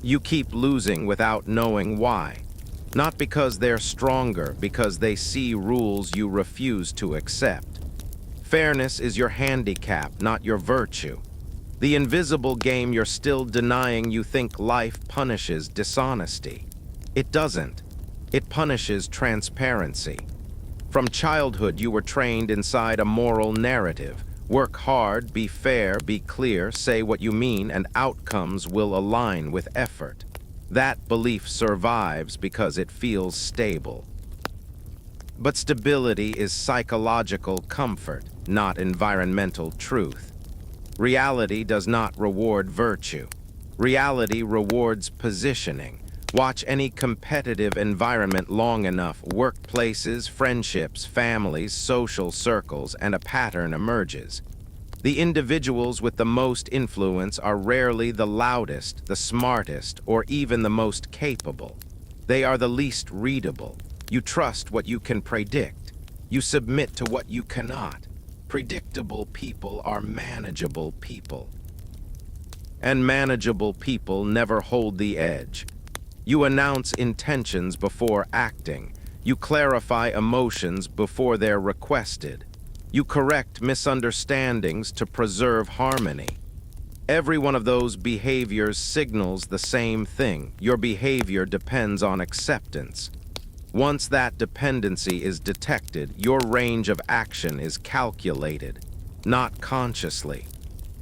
You keep losing without knowing why. Not because they're stronger, because they see rules you refuse to accept. Fairness is your handicap, not your virtue. The invisible game you're still denying. You think life punishes dishonesty. It doesn't. It punishes transparency. From childhood, you were trained inside a moral narrative. Work hard, be fair, be clear, say what you mean, and outcomes will align with effort. That belief survives because it feels stable. But stability is psychological comfort, not environmental truth. Reality does not reward virtue. Reality rewards positioning. Watch any competitive environment long enough, workplaces, friendships, families, social circles, and a pattern emerges. The individuals with the most influence are rarely the loudest, the smartest, or even the most capable. They are the least readable. You trust what you can predict. You submit to what you cannot. Predictable people are manageable people. And manageable people never hold the edge. You announce intentions before acting. You clarify emotions before they're requested. You correct misunderstandings to preserve harmony. Every one of those behaviors signals the same thing. Your behavior depends on acceptance. Once that dependency is detected, your range of action is calculated, not consciously,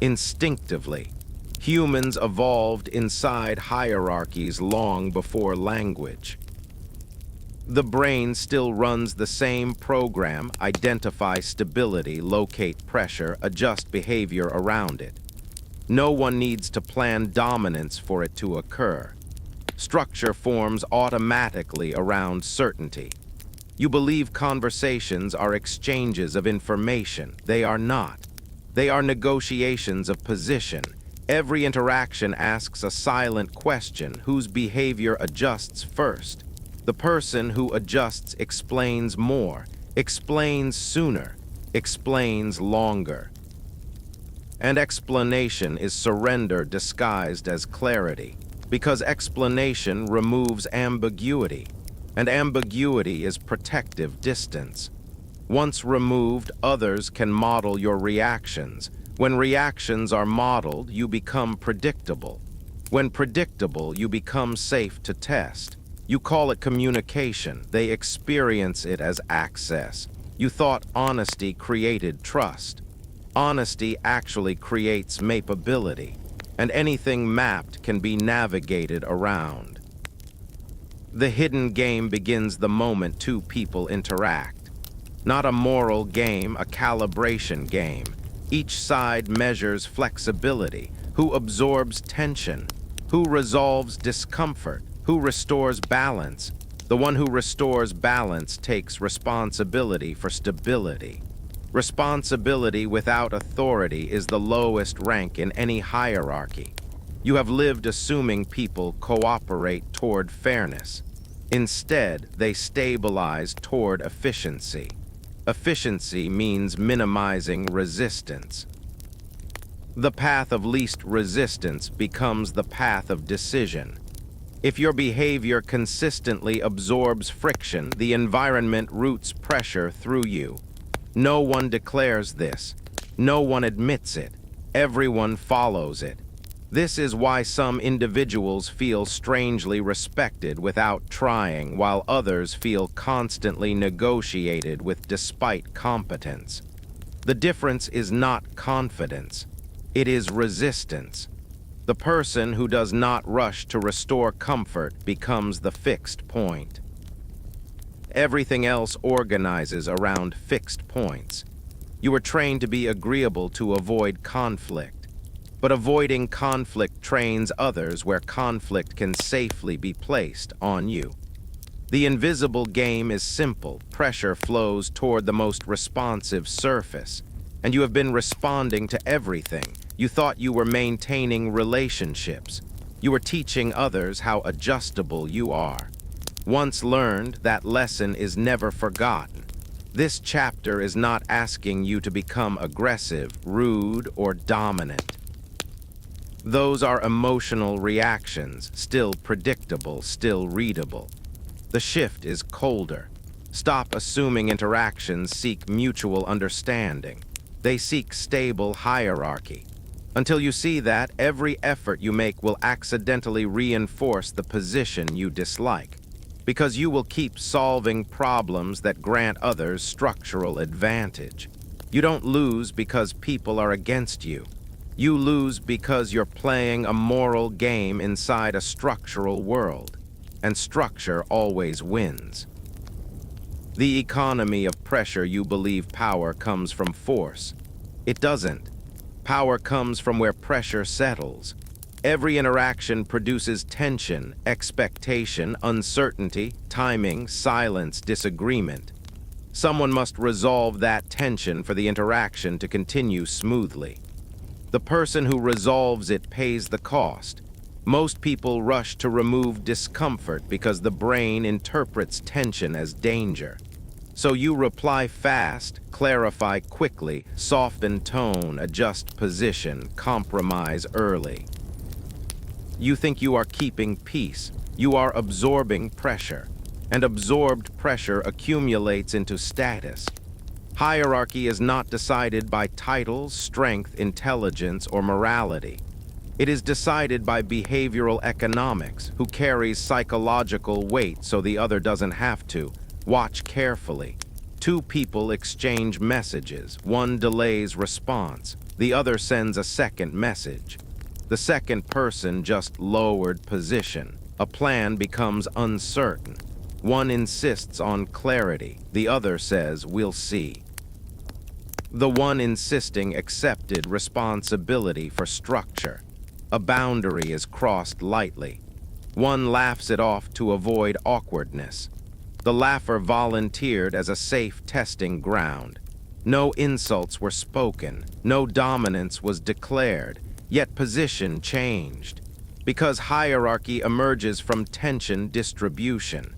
instinctively. Humans evolved inside hierarchies long before language. The brain still runs the same program: identify stability, locate pressure, adjust behavior around it. No one needs to plan dominance for it to occur. Structure forms automatically around certainty. You believe conversations are exchanges of information. They are not. They are negotiations of position. Every interaction asks a silent question: whose behavior adjusts first? The person who adjusts explains more, explains sooner, explains longer. And explanation is surrender disguised as clarity, because explanation removes ambiguity, and ambiguity is protective distance. Once removed, others can model your reactions. When reactions are modeled, you become predictable. When predictable, you become safe to test. You call it communication. They experience it as access. You thought honesty created trust. Honesty actually creates mapability, and anything mapped can be navigated around. The hidden game begins the moment two people interact. Not a moral game, a calibration game. Each side measures flexibility. Who absorbs tension? Who resolves discomfort? Who restores balance? The one who restores balance takes responsibility for stability. Responsibility without authority is the lowest rank in any hierarchy. You have lived assuming people cooperate toward fairness. Instead, they stabilize toward efficiency. Efficiency means minimizing resistance. The path of least resistance becomes the path of decision. If your behavior consistently absorbs friction, the environment routes pressure through you. No one declares this. No one admits it. Everyone follows it. This is why some individuals feel strangely respected without trying, while others feel constantly negotiated with despite competence. The difference is not confidence. It is resistance. The person who does not rush to restore comfort becomes the fixed point. Everything else organizes around fixed points. You are trained to be agreeable to avoid conflict, but avoiding conflict trains others where conflict can safely be placed on you. The invisible game is simple. Pressure flows toward the most responsive surface, and you have been responding to everything. You thought you were maintaining relationships. You were teaching others how adjustable you are. Once learned, that lesson is never forgotten. This chapter is not asking you to become aggressive, rude, or dominant. Those are emotional reactions, still predictable, still readable. The shift is colder. Stop assuming interactions seek mutual understanding. They seek stable hierarchy. Until you see that, every effort you make will accidentally reinforce the position you dislike, because you will keep solving problems that grant others structural advantage. You don't lose because people are against you. You lose because you're playing a moral game inside a structural world, and structure always wins. The economy of pressure you believe power comes from force. It doesn't. Power comes from where pressure settles. Every interaction produces tension, expectation, uncertainty, timing, silence, disagreement. Someone must resolve that tension for the interaction to continue smoothly. The person who resolves it pays the cost. Most people rush to remove discomfort because the brain interprets tension as danger. So you reply fast, clarify quickly, soften tone, adjust position, compromise early. You think you are keeping peace. You are absorbing pressure, and absorbed pressure accumulates into status. Hierarchy is not decided by titles, strength, intelligence, or morality. It is decided by behavioral economics, who carries psychological weight so the other doesn't have to. Watch carefully. Two people exchange messages. One delays response. The other sends a second message. The second person just lowered position. A plan becomes uncertain. One insists on clarity. The other says, "We'll see." The one insisting accepted responsibility for structure. A boundary is crossed lightly. One laughs it off to avoid awkwardness. The laugher volunteered as a safe testing ground. No insults were spoken. No dominance was declared. Yet position changed. Because hierarchy emerges from tension distribution.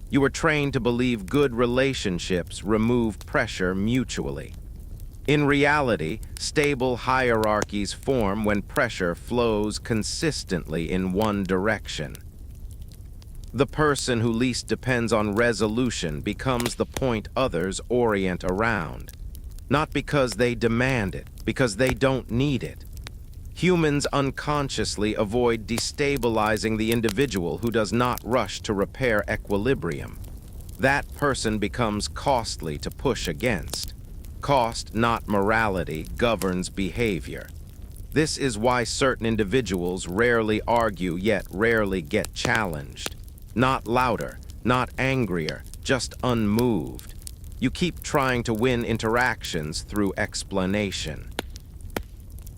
You were trained to believe good relationships remove pressure mutually. In reality, stable hierarchies form when pressure flows consistently in one direction. The person who least depends on resolution becomes the point others orient around. Not because they demand it, because they don't need it. Humans unconsciously avoid destabilizing the individual who does not rush to repair equilibrium. That person becomes costly to push against. Cost, not morality, governs behavior. This is why certain individuals rarely argue yet rarely get challenged. Not louder, not angrier, just unmoved. You keep trying to win interactions through explanation.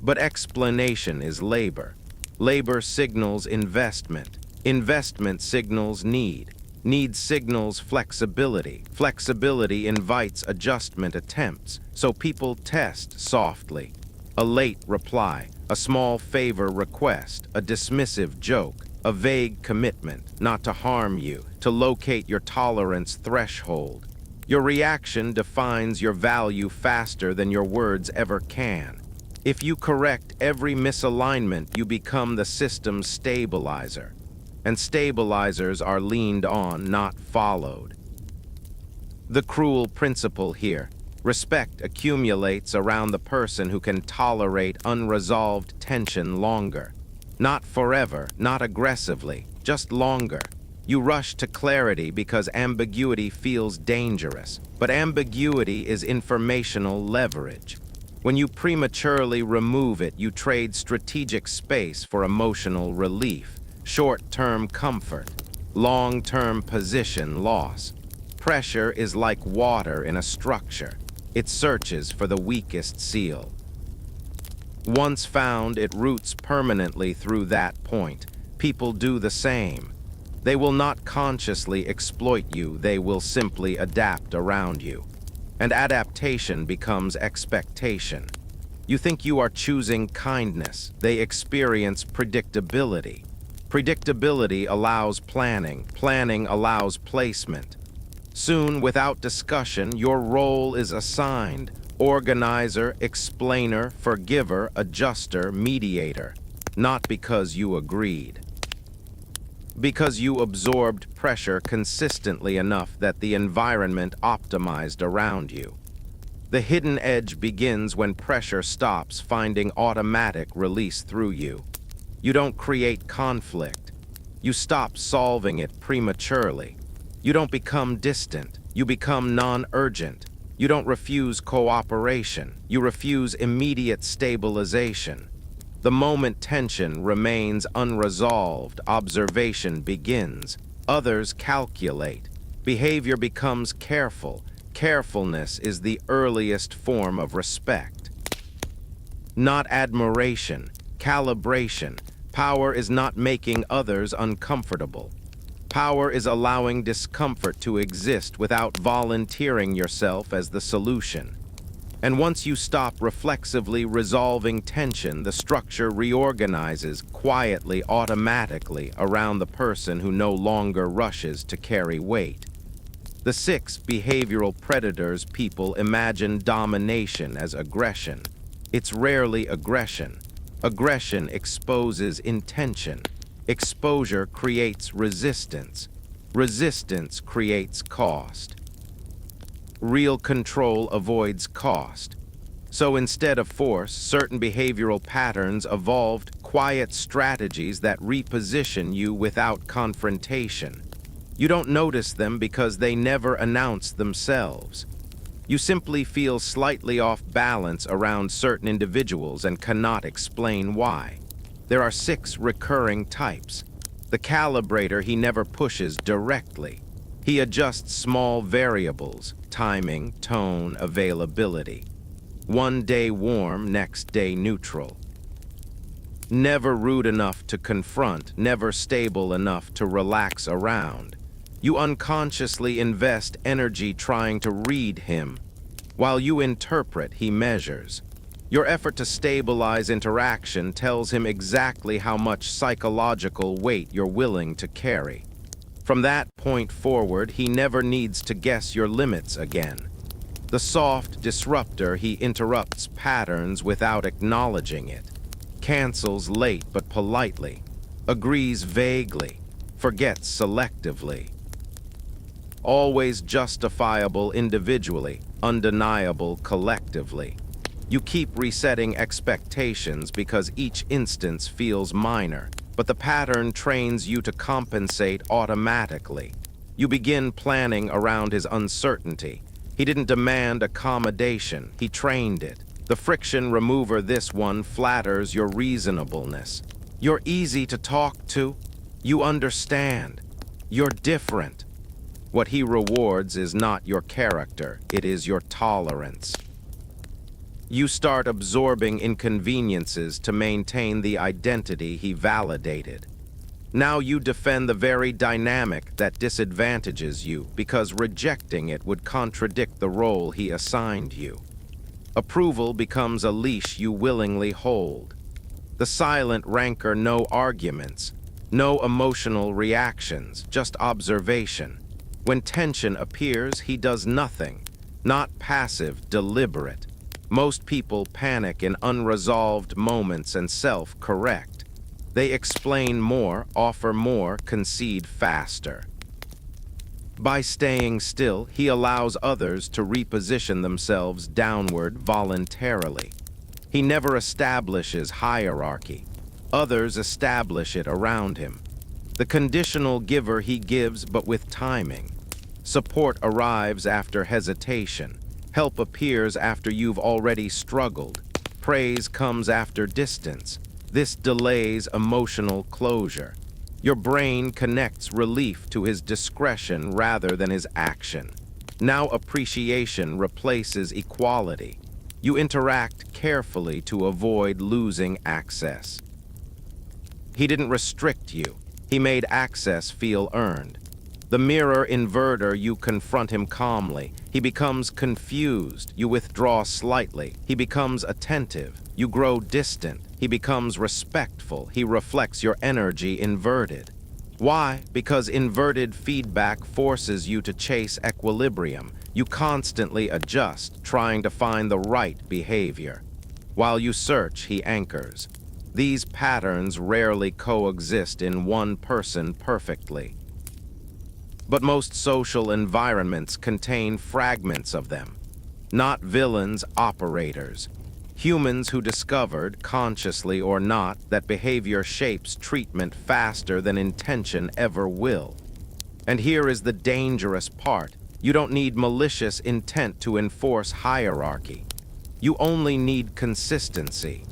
But explanation is labor. Labor signals investment. Investment signals need. Need signals flexibility. Flexibility invites adjustment attempts, so people test softly. A late reply, a small favor request, a dismissive joke, a vague commitment, not to harm you, to locate your tolerance threshold. Your reaction defines your value faster than your words ever can. If you correct every misalignment, you become the system's stabilizer. And stabilizers are leaned on, not followed. The cruel principle here: respect accumulates around the person who can tolerate unresolved tension longer. Not forever, not aggressively, just longer. You rush to clarity because ambiguity feels dangerous, but ambiguity is informational leverage. When you prematurely remove it, you trade strategic space for emotional relief. Short-term comfort, long-term position loss. Pressure is like water in a structure. It searches for the weakest seal. Once found, it roots permanently through that point. People do the same. They will not consciously exploit you, they will simply adapt around you. And adaptation becomes expectation. You think you are choosing kindness, they experience predictability. Predictability allows planning. Planning allows placement. Soon, without discussion, your role is assigned: organizer, explainer, forgiver, adjuster, mediator. not because you agreed. Because you absorbed pressure consistently enough that the environment optimized around you. The hidden edge begins when pressure stops finding automatic release through you. You don't create conflict. You stop solving it prematurely. You don't become distant. You become non-urgent. You don't refuse cooperation. You refuse immediate stabilization. The moment tension remains unresolved, observation begins. Others calculate. Behavior becomes careful. Carefulness is the earliest form of respect. Not admiration, calibration. Power is not making others uncomfortable. Power is allowing discomfort to exist without volunteering yourself as the solution. And once you stop reflexively resolving tension, the structure reorganizes quietly, automatically around the person who no longer rushes to carry weight. The 6 behavioral predators people imagine domination as aggression. It's rarely aggression. Aggression exposes intention. Exposure creates resistance. Resistance creates cost. Real control avoids cost. So instead of force, certain behavioral patterns evolved quiet strategies that reposition you without confrontation. You don't notice them because they never announce themselves. You simply feel slightly off balance around certain individuals and cannot explain why. There are 6 recurring types. The calibrator he never pushes directly. He adjusts small variables, timing, tone, availability. One day warm, next day neutral. Never rude enough to confront, never stable enough to relax around. You unconsciously invest energy trying to read him. While you interpret, he measures. Your effort to stabilize interaction tells him exactly how much psychological weight you're willing to carry. From that point forward, he never needs to guess your limits again. The soft disruptor, he interrupts patterns without acknowledging it, cancels late but politely, agrees vaguely, forgets selectively. Always justifiable individually, undeniable collectively. You keep resetting expectations because each instance feels minor, but the pattern trains you to compensate automatically. You begin planning around his uncertainty. He didn't demand accommodation, he trained it. The friction remover, this one, flatters your reasonableness. You're easy to talk to. You understand. You're different. What he rewards is not your character, it is your tolerance. You start absorbing inconveniences to maintain the identity he validated. Now you defend the very dynamic that disadvantages you because rejecting it would contradict the role he assigned you. Approval becomes a leash you willingly hold. The silent rancor, no arguments, no emotional reactions, just observation. When tension appears, he does nothing, not passive, deliberate. Most people panic in unresolved moments and self-correct. They explain more, offer more, concede faster. By staying still, he allows others to reposition themselves downward voluntarily. He never establishes hierarchy. Others establish it around him. The conditional giver, he gives, but with timing. Support arrives after hesitation. Help appears after you've already struggled. Praise comes after distance. This delays emotional closure. Your brain connects relief to his discretion rather than his action. Now appreciation replaces equality. You interact carefully to avoid losing access. He didn't restrict you. He made access feel earned. The mirror inverter, you confront him calmly. He becomes confused. You withdraw slightly. He becomes attentive. You grow distant. He becomes respectful. He reflects your energy inverted. Why? Because inverted feedback forces you to chase equilibrium. You constantly adjust, trying to find the right behavior. While you search, he anchors. These patterns rarely coexist in one person perfectly. But most social environments contain fragments of them. Not villains, operators. Humans who discovered, consciously or not, that behavior shapes treatment faster than intention ever will. And here is the dangerous part. You don't need malicious intent to enforce hierarchy. You only need consistency.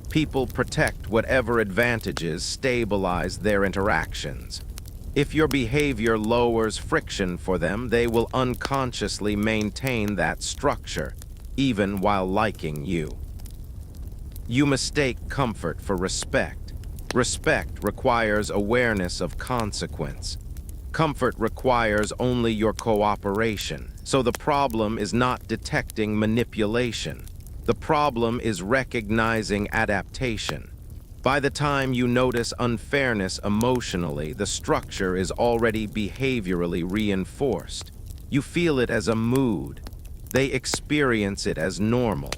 People protect whatever advantages stabilize their interactions. If your behavior lowers friction for them, they will unconsciously maintain that structure, even while liking you. You mistake comfort for respect. Respect requires awareness of consequence. Comfort requires only your cooperation. So the problem is not detecting manipulation. The problem is recognizing adaptation. By the time you notice unfairness emotionally, the structure is already behaviorally reinforced. You feel it as a mood. They experience it as normal.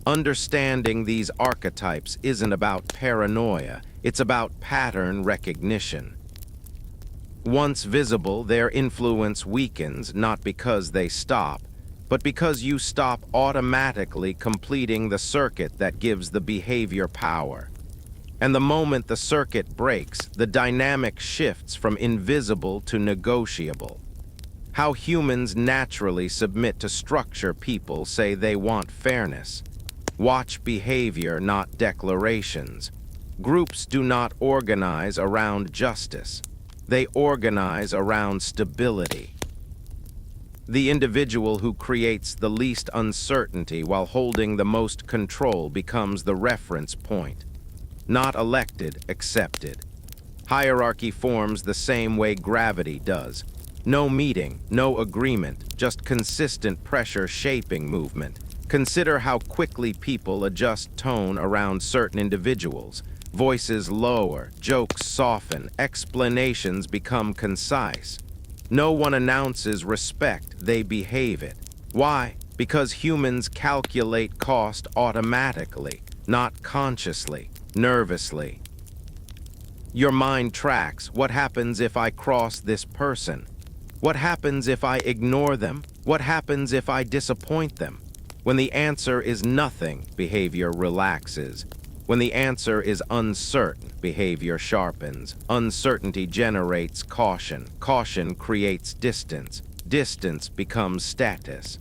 Understanding these archetypes isn't about paranoia, it's about pattern recognition. Once visible, their influence weakens not because they stop, but because you stop automatically completing the circuit that gives the behavior power. And the moment the circuit breaks, the dynamic shifts from invisible to negotiable. How humans naturally submit to structure. People say they want fairness. Watch behavior, not declarations. Groups do not organize around justice. They organize around stability. The individual who creates the least uncertainty while holding the most control becomes the reference point. Not elected, accepted. Hierarchy forms the same way gravity does. No meeting, no agreement, just consistent pressure shaping movement. Consider how quickly people adjust tone around certain individuals. Voices lower, jokes soften, explanations become concise. No one announces respect, they behave it. Why? Because humans calculate cost automatically, not consciously, nervously. Your mind tracks, what happens if I cross this person? What happens if I ignore them? What happens if I disappoint them? When the answer is nothing, behavior relaxes. When the answer is uncertain, behavior sharpens. Uncertainty generates caution. Caution creates distance. Distance becomes status.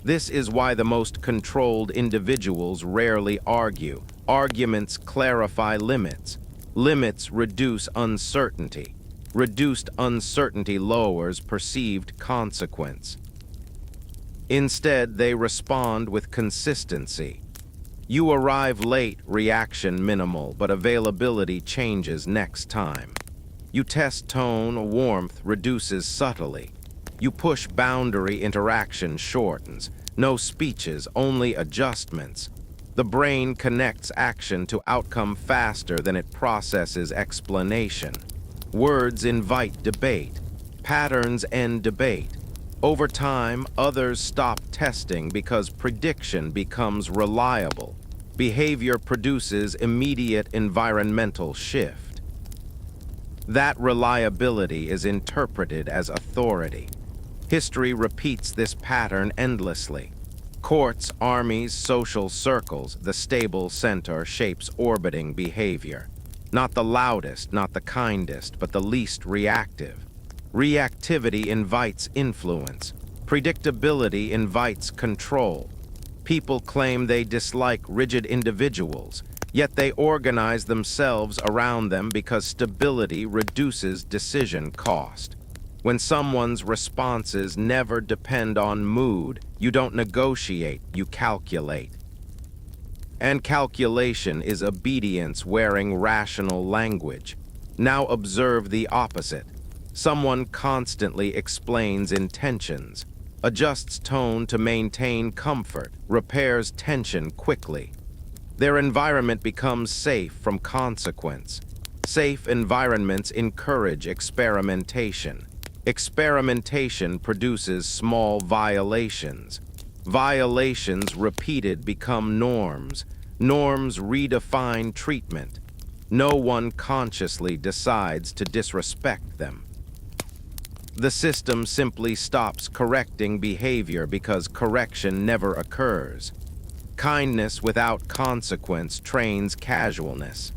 This is why the most controlled individuals rarely argue. Arguments clarify limits. Limits reduce uncertainty. Reduced uncertainty lowers perceived consequence. Instead, they respond with consistency. You arrive late, reaction minimal, but availability changes next time. You test tone, warmth reduces subtly. You push boundary, interaction shortens. No speeches, only adjustments. The brain connects action to outcome faster than it processes explanation. Words invite debate. Patterns end debate. Over time, others stop testing because prediction becomes reliable. Behavior produces immediate environmental shift. That reliability is interpreted as authority. History repeats this pattern endlessly. Courts, armies, social circles, the stable center shapes orbiting behavior. Not the loudest, not the kindest, but the least reactive. Reactivity invites influence. Predictability invites control. People claim they dislike rigid individuals, yet they organize themselves around them because stability reduces decision cost. When someone's responses never depend on mood, you don't negotiate, you calculate. And calculation is obedience wearing rational language. Now observe the opposite. Someone constantly explains intentions, adjusts tone to maintain comfort, repairs tension quickly. Their environment becomes safe from consequence. Safe environments encourage experimentation. Experimentation produces small violations. Violations repeated become norms. Norms redefine treatment. No one consciously decides to disrespect them. The system simply stops correcting behavior because correction never occurs. Kindness without consequence trains casualness.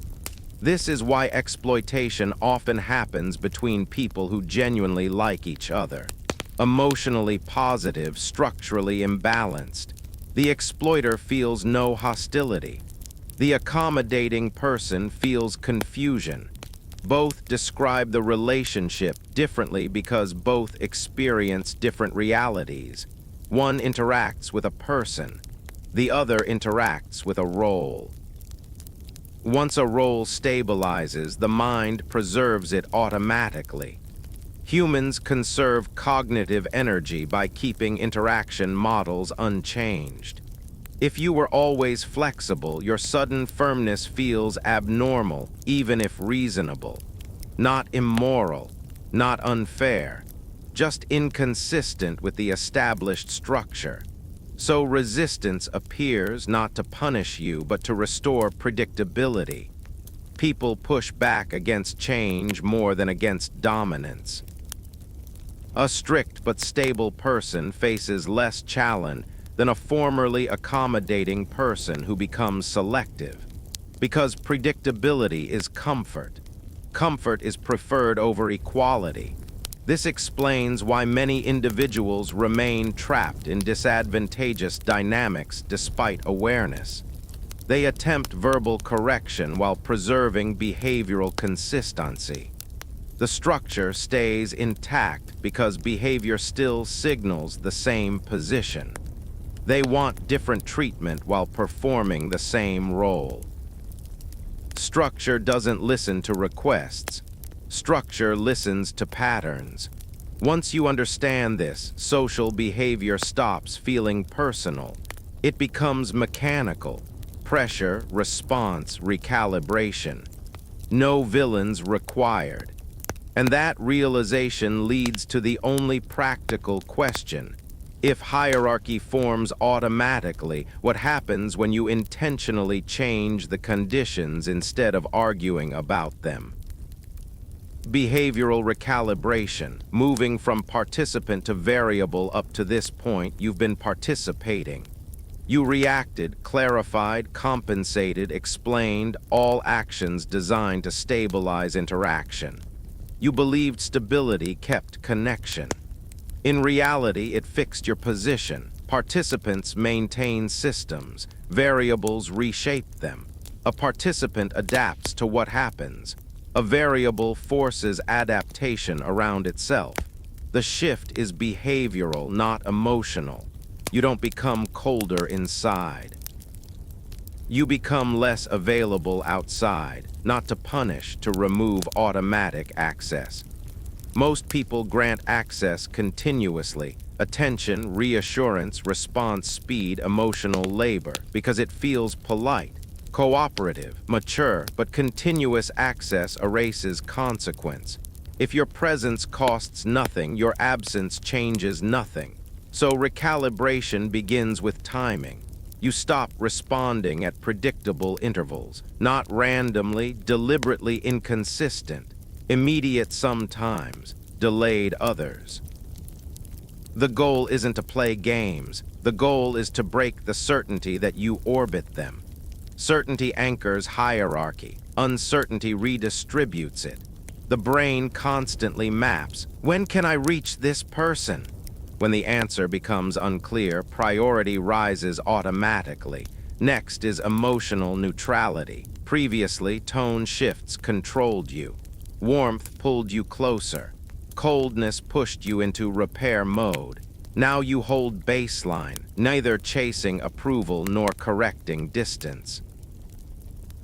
This is why exploitation often happens between people who genuinely like each other. Emotionally positive, structurally imbalanced. The exploiter feels no hostility. The accommodating person feels confusion. Both describe the relationship differently because both experience different realities. One interacts with a person. The other interacts with a role. Once a role stabilizes, the mind preserves it automatically. Humans conserve cognitive energy by keeping interaction models unchanged. If you were always flexible, your sudden firmness feels abnormal, even if reasonable. Not immoral, not unfair, just inconsistent with the established structure. So resistance appears not to punish you, but to restore predictability. People push back against change more than against dominance. A strict but stable person faces less challenge than a formerly accommodating person who becomes selective. Because predictability is comfort. Comfort is preferred over equality. This explains why many individuals remain trapped in disadvantageous dynamics despite awareness. They attempt verbal correction while preserving behavioral consistency. The structure stays intact because behavior still signals the same position. They want different treatment while performing the same role. Structure doesn't listen to requests. Structure listens to patterns. Once you understand this, social behavior stops feeling personal. It becomes mechanical. Pressure, response, recalibration. No villains required. And that realization leads to the only practical question. If hierarchy forms automatically, what happens when you intentionally change the conditions instead of arguing about them? Behavioral recalibration, moving from participant to variable. Up to this point, you've been participating. You reacted, clarified, compensated, explained, all actions designed to stabilize interaction. You believed stability kept connection. In reality, it fixed your position. Participants maintain systems. Variables reshape them. A participant adapts to what happens. A variable forces adaptation around itself. The shift is behavioral, not emotional. You don't become colder inside. You become less available outside, not to punish, to remove automatic access. Most people grant access continuously, attention, reassurance, response speed, emotional labor, because it feels polite. Cooperative, mature, but continuous access erases consequence. If your presence costs nothing, your absence changes nothing. So recalibration begins with timing. You stop responding at predictable intervals, not randomly, deliberately inconsistent, immediate sometimes, delayed others. The goal isn't to play games. The goal is to break the certainty that you orbit them. Certainty anchors hierarchy. Uncertainty redistributes it. The brain constantly maps. When can I reach this person? When the answer becomes unclear, priority rises automatically. Next is emotional neutrality. Previously, tone shifts controlled you. Warmth pulled you closer. Coldness pushed you into repair mode. Now you hold baseline, neither chasing approval nor correcting distance.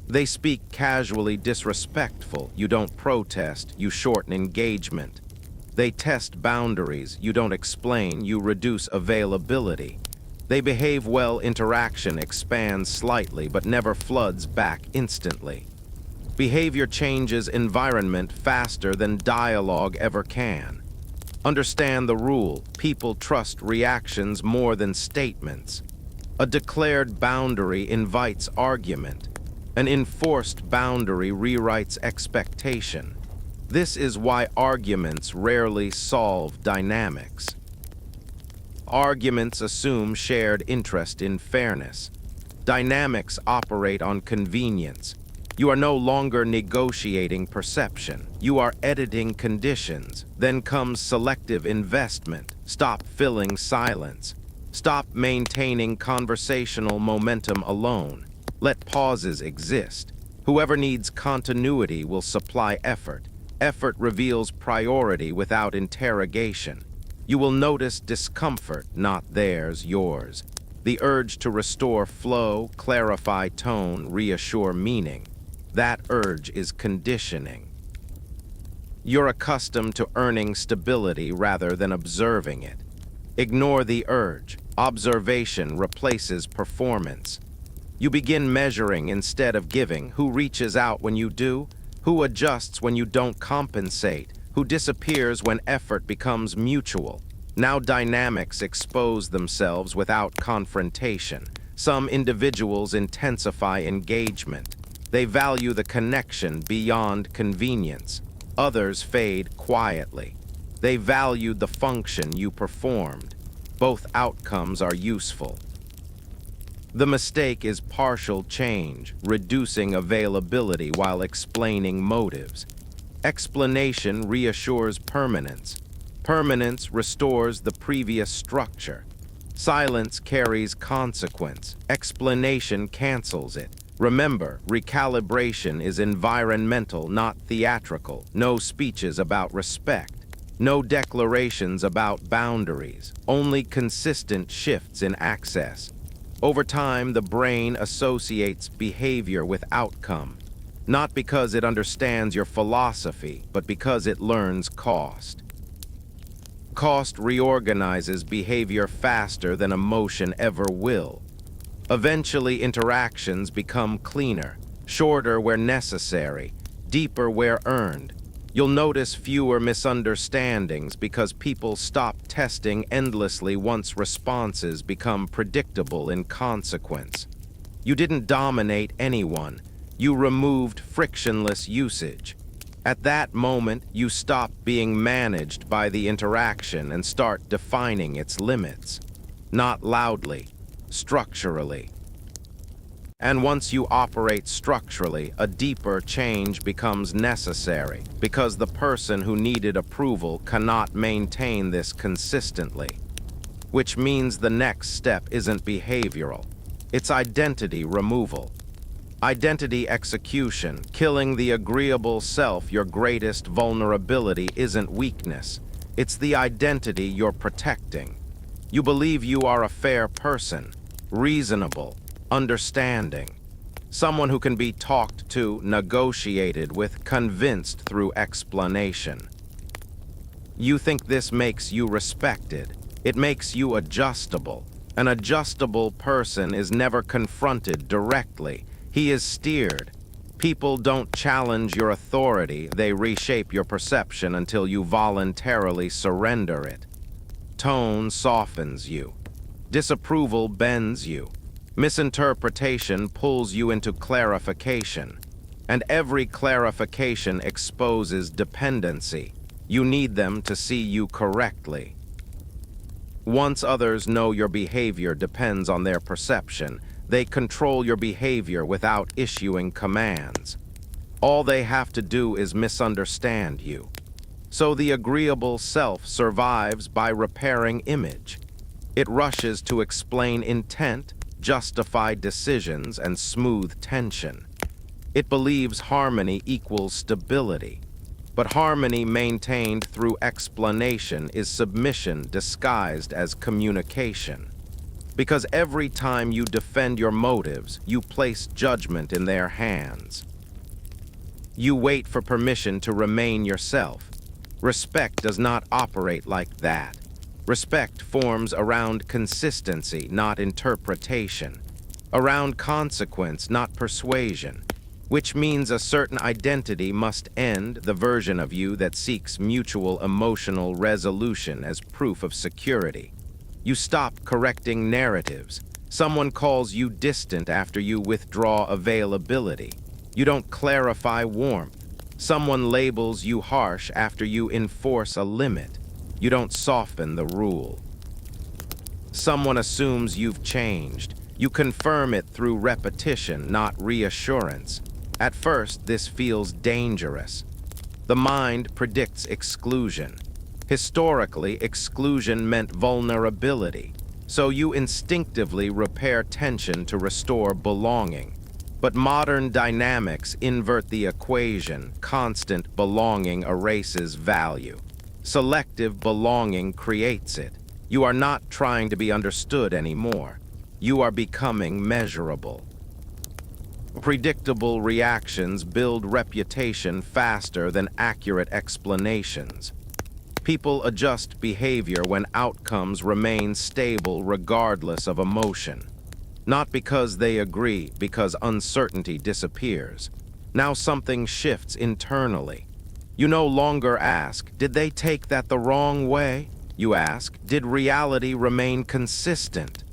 They speak casually disrespectful. You don't protest, you shorten engagement. They test boundaries. You don't explain, you reduce availability. They behave well. Interaction expands slightly but never floods back instantly. Behavior changes environment faster than dialogue ever can. Understand the rule. People trust reactions more than statements. A declared boundary invites argument. An enforced boundary rewrites expectation. This is why arguments rarely solve dynamics. Arguments assume shared interest in fairness. Dynamics operate on convenience. You are no longer negotiating perception. You are editing conditions. Then comes selective investment. Stop filling silence. Stop maintaining conversational momentum alone. Let pauses exist. Whoever needs continuity will supply effort. Effort reveals priority without interrogation. You will notice discomfort, not theirs, yours. The urge to restore flow, clarify tone, reassure meaning. That urge is conditioning. You're accustomed to earning stability rather than observing it. Ignore the urge. Observation replaces performance. You begin measuring instead of giving. Who reaches out when you do? Who adjusts when you don't compensate? Who disappears when effort becomes mutual? Now dynamics expose themselves without confrontation. Some individuals intensify engagement. They value the connection beyond convenience. Others fade quietly. They valued the function you performed. Both outcomes are useful. The mistake is partial change, reducing availability while explaining motives. Explanation reassures permanence. Permanence restores the previous structure. Silence carries consequence. Explanation cancels it. Remember, recalibration is environmental, not theatrical. No speeches about respect. No declarations about boundaries. Only consistent shifts in access. Over time, the brain associates behavior with outcome, not because it understands your philosophy, but because it learns cost. Cost reorganizes behavior faster than emotion ever will. Eventually, interactions become cleaner, shorter where necessary, deeper where earned. You'll notice fewer misunderstandings because people stop testing endlessly once responses become predictable in consequence. You didn't dominate anyone. You removed frictionless usage. At that moment, you stop being managed by the interaction and start defining its limits. Not loudly, structurally. And once you operate structurally, a deeper change becomes necessary because the person who needed approval cannot maintain this consistently. Which means the next step isn't behavioral. It's identity removal. Identity execution, killing the agreeable self. Your greatest vulnerability isn't weakness. It's the identity you're protecting. You believe you are a fair person, reasonable, understanding. Someone who can be talked to, negotiated with, convinced through explanation. You think this makes you respected. It makes you adjustable. An adjustable person is never confronted directly. He is steered. People don't challenge your authority. They reshape your perception until you voluntarily surrender it. Tone softens you. Disapproval bends you. Misinterpretation pulls you into clarification. And every clarification exposes dependency. You need them to see you correctly. Once others know your behavior depends on their perception, they control your behavior without issuing commands. All they have to do is misunderstand you. So the agreeable self survives by repairing image. It rushes to explain intent, justify decisions, and smooth tension. It believes harmony equals stability. But harmony maintained through explanation is submission disguised as communication. Because every time you defend your motives, you place judgment in their hands. You wait for permission to remain yourself. Respect does not operate like that. Respect forms around consistency, not interpretation. Around consequence, not persuasion. Which means a certain identity must end, the version of you that seeks mutual emotional resolution as proof of security. You stop correcting narratives. Someone calls you distant after you withdraw availability. You don't clarify warmth. Someone labels you harsh after you enforce a limit. You don't soften the rule. Someone assumes you've changed. You confirm it through repetition, not reassurance. At first, this feels dangerous. The mind predicts exclusion. Historically, exclusion meant vulnerability, so you instinctively repair tension to restore belonging. But modern dynamics invert the equation. Constant belonging erases value. Selective belonging creates it. You are not trying to be understood anymore. You are becoming measurable. Predictable reactions build reputation faster than accurate explanations. People adjust behavior when outcomes remain stable regardless of emotion. Not because they agree, because uncertainty disappears. Now something shifts internally. You no longer ask, did they take that the wrong way? You ask, did reality remain consistent?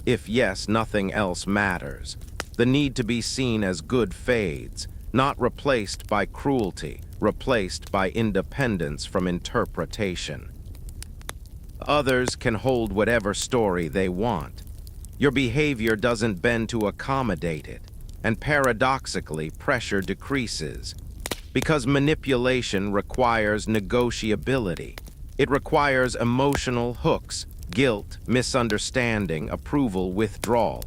If yes, nothing else matters. The need to be seen as good fades, not replaced by cruelty, replaced by independence from interpretation. Others can hold whatever story they want. Your behavior doesn't bend to accommodate it, and paradoxically, pressure decreases. Because manipulation requires negotiability. It requires emotional hooks, guilt, misunderstanding, approval, withdrawal.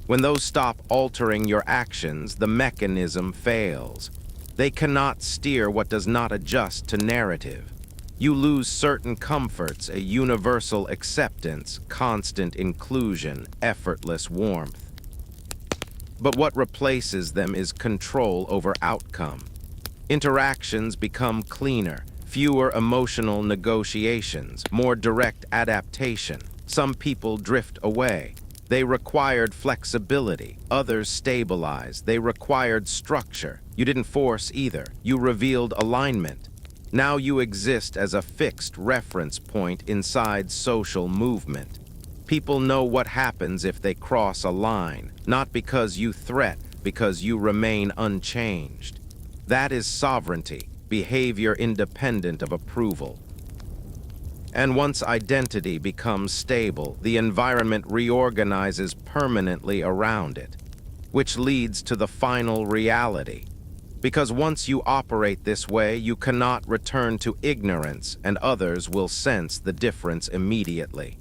When those stop altering your actions, the mechanism fails. They cannot steer what does not adjust to narrative. You lose certain comforts, a universal acceptance, constant inclusion, effortless warmth. But what replaces them is control over outcome. Interactions become cleaner, fewer emotional negotiations, more direct adaptation. Some people drift away. They required flexibility. Others stabilized. They required structure. You didn't force either. You revealed alignment. Now you exist as a fixed reference point inside social movement. People know what happens if they cross a line, not because you threat, because you remain unchanged. That is sovereignty, behavior independent of approval. And once identity becomes stable, the environment reorganizes permanently around it, which leads to the final reality. Because once you operate this way, you cannot return to ignorance, and others will sense the difference immediately.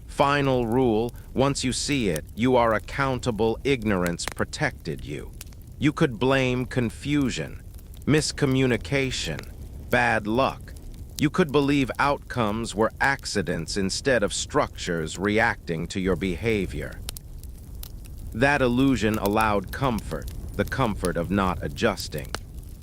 Final rule, once you see it, you are accountable. Ignorance protected you. You could blame confusion, miscommunication, bad luck. You could believe outcomes were accidents instead of structures reacting to your behavior. That illusion allowed comfort, the comfort of not adjusting.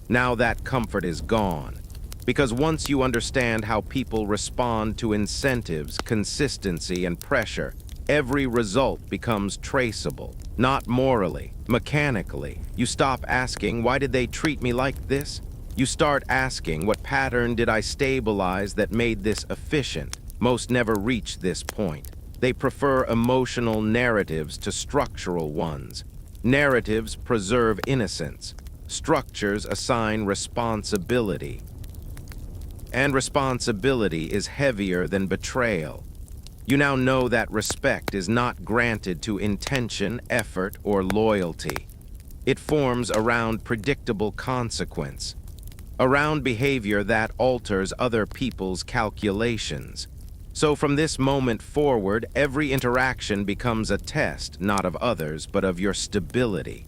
Now that comfort is gone, because once you understand how people respond to incentives, consistency, and pressure, every result becomes traceable, not morally, mechanically. You stop asking, why did they treat me like this? You start asking, what pattern did I stabilize that made this efficient? Most never reach this point. They prefer emotional narratives to structural ones. Narratives preserve innocence. Structures assign responsibility. And responsibility is heavier than betrayal. You now know that respect is not granted to intention, effort, or loyalty. It forms around predictable consequence, around behavior that alters other people's calculations. So from this moment forward, every interaction becomes a test, not of others, but of your stability.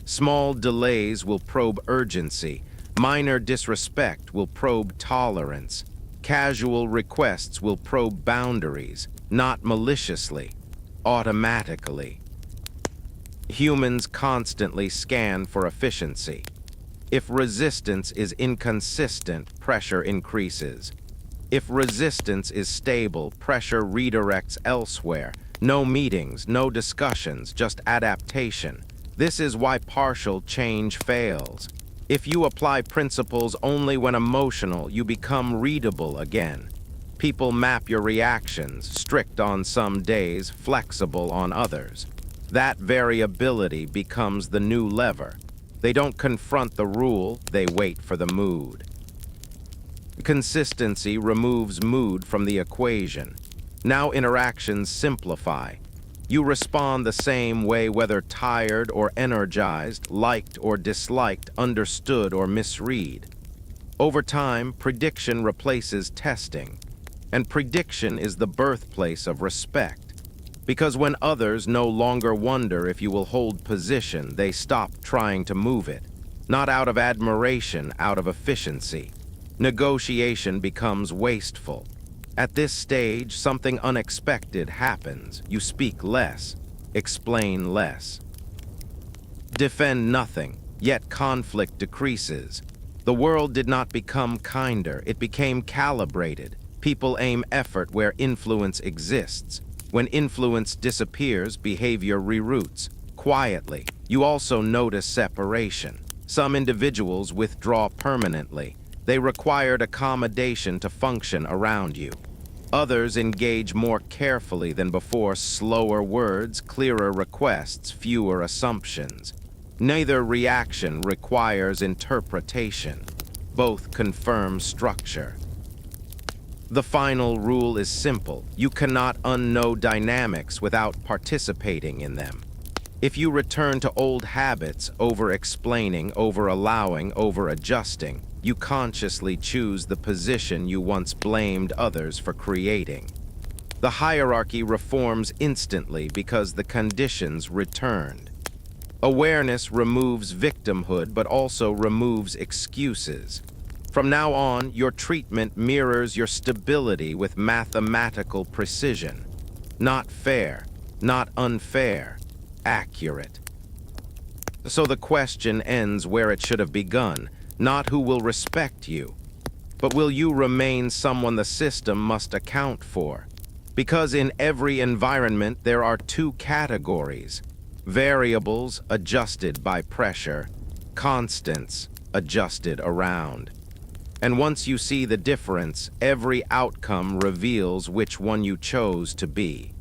Small delays will probe urgency. Minor disrespect will probe tolerance. Casual requests will probe boundaries, not maliciously, automatically. Humans constantly scan for efficiency. If resistance is inconsistent, pressure increases. If resistance is stable, pressure redirects elsewhere. No meetings, no discussions, just adaptation. This is why partial change fails. If you apply principles only when emotional, you become readable again. People map your reactions, strict on some days, flexible on others. That variability becomes the new lever. They don't confront the rule, they wait for the mood. Consistency removes mood from the equation. Now interactions simplify. You respond the same way whether tired or energized, liked or disliked, understood or misread. Over time, prediction replaces testing, and prediction is the birthplace of respect. Because when others no longer wonder if you will hold position, they stop trying to move it. Not out of admiration, out of efficiency. Negotiation becomes wasteful. At this stage, something unexpected happens. You speak less, explain less. Defend nothing, yet conflict decreases. The world did not become kinder, it became calibrated. People aim effort where influence exists. When influence disappears, behavior reroutes. Quietly, you also notice separation. Some individuals withdraw permanently. They required accommodation to function around you. Others engage more carefully than before, slower words, clearer requests, fewer assumptions. Neither reaction requires interpretation. Both confirm structure. The final rule is simple. You cannot unknow dynamics without participating in them. If you return to old habits, over-explaining, over-allowing, over-adjusting, you consciously choose the position you once blamed others for creating. The hierarchy reforms instantly because the conditions returned. Awareness removes victimhood but also removes excuses. From now on, your treatment mirrors your stability with mathematical precision. Not fair, not unfair, accurate. So the question ends where it should have begun. Not who will respect you, but will you remain someone the system must account for? Because in every environment there are two categories: variables adjusted by pressure, constants adjusted around. And once you see the difference, every outcome reveals which one you chose to be.